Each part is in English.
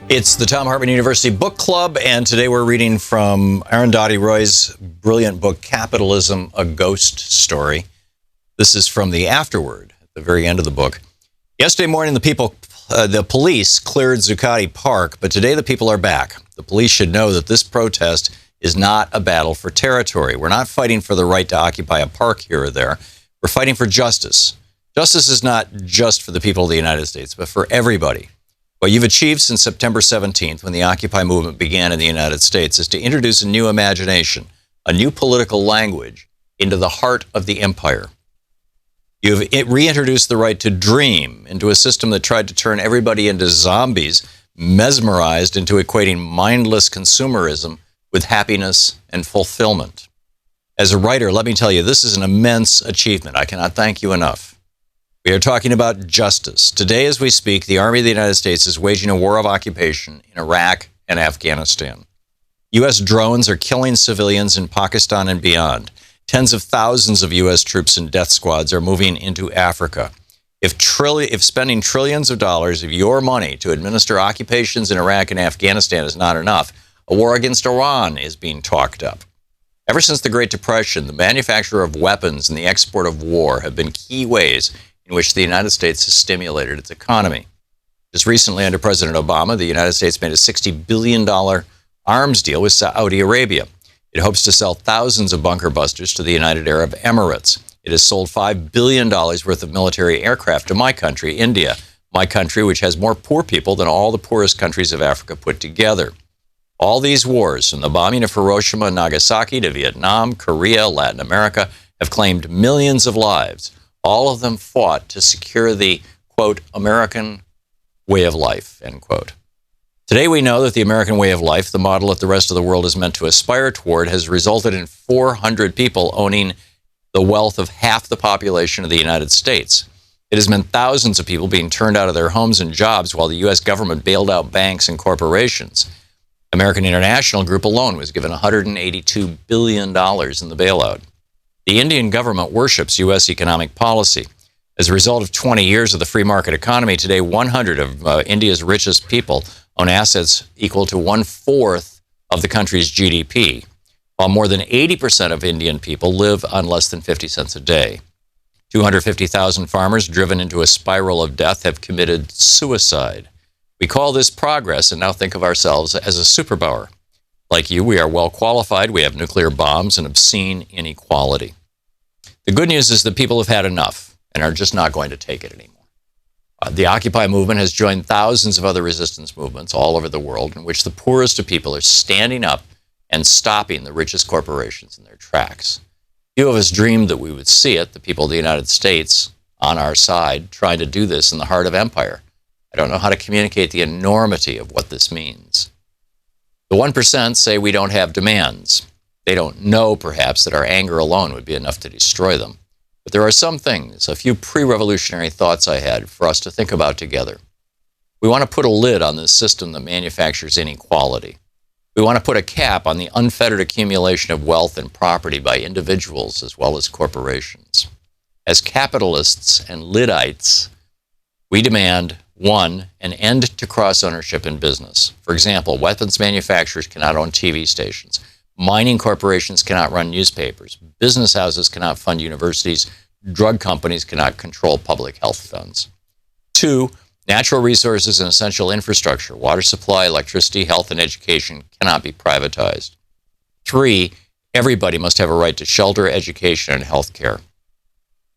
It's the Thom Hartmann University Book Club, and today we're reading from Arundhati Roy's brilliant book, Capitalism A Ghost Story. This is from the Afterword, at the very end of the book. Yesterday morning, the police cleared Zuccotti Park, but today the people are back. The police should know that this protest is not a battle for territory. We're not fighting for the right to occupy a park here or there. We're fighting for justice. Justice is not just for the people of the United States, but for everybody. What you've achieved since September 17th, when the Occupy movement began in the United States, is to introduce a new imagination, a new political language into the heart of the empire. You've reintroduced the right to dream into a system that tried to turn everybody into zombies, mesmerized into equating mindless consumerism with happiness and fulfillment. As a writer, let me tell you, this is an immense achievement. I cannot thank you enough. We are talking about justice. Today, as we speak, the Army of the United States is waging a war of occupation in Iraq and Afghanistan. U.S. drones are killing civilians in Pakistan and beyond. Tens of thousands of U.S. troops and death squads are moving into Africa. If spending trillions of dollars of your money to administer occupations in Iraq and Afghanistan is not enough, a war against Iran is being talked up. Ever since the Great Depression, the manufacture of weapons and the export of war have been key ways in which the United States has stimulated its economy. Just recently, under President Obama, the United States made a $60 billion arms deal with Saudi Arabia. It hopes to sell thousands of bunker busters to the United Arab Emirates. It has sold $5 billion worth of military aircraft to my country, India, my country, which has more poor people than all the poorest countries of Africa put together. All these wars, from the bombing of Hiroshima and Nagasaki to Vietnam, Korea, Latin America, have claimed millions of lives. All of them fought to secure the, quote, American way of life, end quote. Today we know that the American way of life, the model that the rest of the world is meant to aspire toward, has resulted in 400 people owning the wealth of half the population of the United States. It has meant thousands of people being turned out of their homes and jobs while the U.S. government bailed out banks and corporations. American International Group alone was given $182 billion in the bailout. The Indian government worships U.S. economic policy. As a result of 20 years of the free market economy, today 100 of India's richest people own assets equal to 1/4 of the country's GDP, while more than 80% of Indian people live on less than 50 cents a day. 250,000 farmers driven into a spiral of death have committed suicide. We call this progress and now think of ourselves as a superpower. Like you, we are well qualified, we have nuclear bombs and obscene inequality. The good news is that people have had enough and are just not going to take it anymore. The Occupy movement has joined thousands of other resistance movements all over the world in which the poorest of people are standing up and stopping the richest corporations in their tracks. Few of us dreamed that we would see it, the people of the United States on our side, trying to do this in the heart of empire. I don't know how to communicate the enormity of what this means. The 1% say we don't have demands. They don't know, perhaps, that our anger alone would be enough to destroy them. But there are some things, a few pre-revolutionary thoughts I had for us to think about together. We want to put a lid on this system that manufactures inequality. We want to put a cap on the unfettered accumulation of wealth and property by individuals as well as corporations. As capitalists and Liddites, we demand 1, an end to cross-ownership in business. For example, weapons manufacturers cannot own TV stations. Mining corporations cannot run newspapers. Business houses cannot fund universities. Drug companies cannot control public health funds. 2, natural resources and essential infrastructure, water supply, electricity, health, and education cannot be privatized. 3, everybody must have a right to shelter, education, and health care.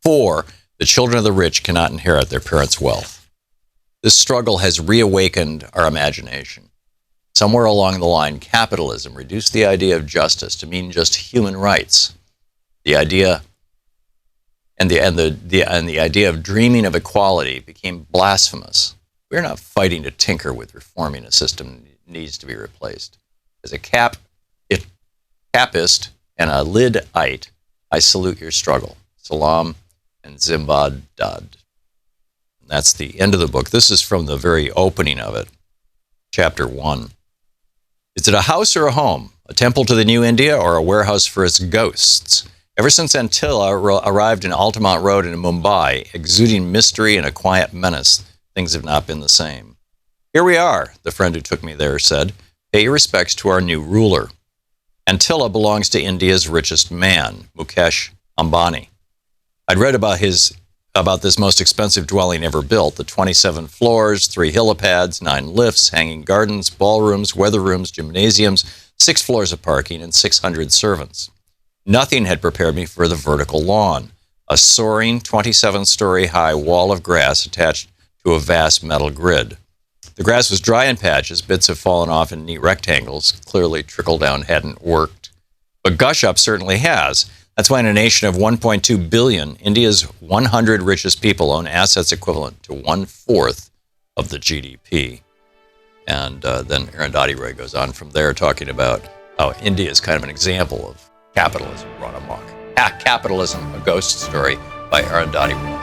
4, the children of the rich cannot inherit their parents' wealth. This struggle has reawakened our imagination. Somewhere along the line, capitalism reduced the idea of justice to mean just human rights. The idea of dreaming of equality became blasphemous. We're not fighting to tinker with reforming a system that needs to be replaced. As a capist and a Lidite, I salute your struggle. Salam and Zimbad Dad. That's the end of the book. This is from the very opening of it, chapter 1. Is it a house or a home? A temple to the new India or a warehouse for its ghosts? Ever since Antilla arrived in Altamont Road in Mumbai, exuding mystery and a quiet menace, things have not been the same. Here we are, the friend who took me there said. Pay your respects to our new ruler. Antilla belongs to India's richest man, Mukesh Ambani. I'd read about this most expensive dwelling ever built, the 27 floors, 3 helipads, 9 lifts, hanging gardens, ballrooms, weather rooms, gymnasiums, 6 floors of parking, and 600 servants. Nothing had prepared me for the vertical lawn, a soaring 27-story high wall of grass attached to a vast metal grid. The grass was dry in patches, bits have fallen off in neat rectangles, clearly trickle down hadn't worked. But gush up certainly has. That's why in a nation of 1.2 billion, India's 100 richest people own assets equivalent to 1/4 of the GDP. And then Arundhati Roy goes on from there talking about how India is kind of an example of capitalism run amok. Capitalism, A Ghost Story by Arundhati Roy.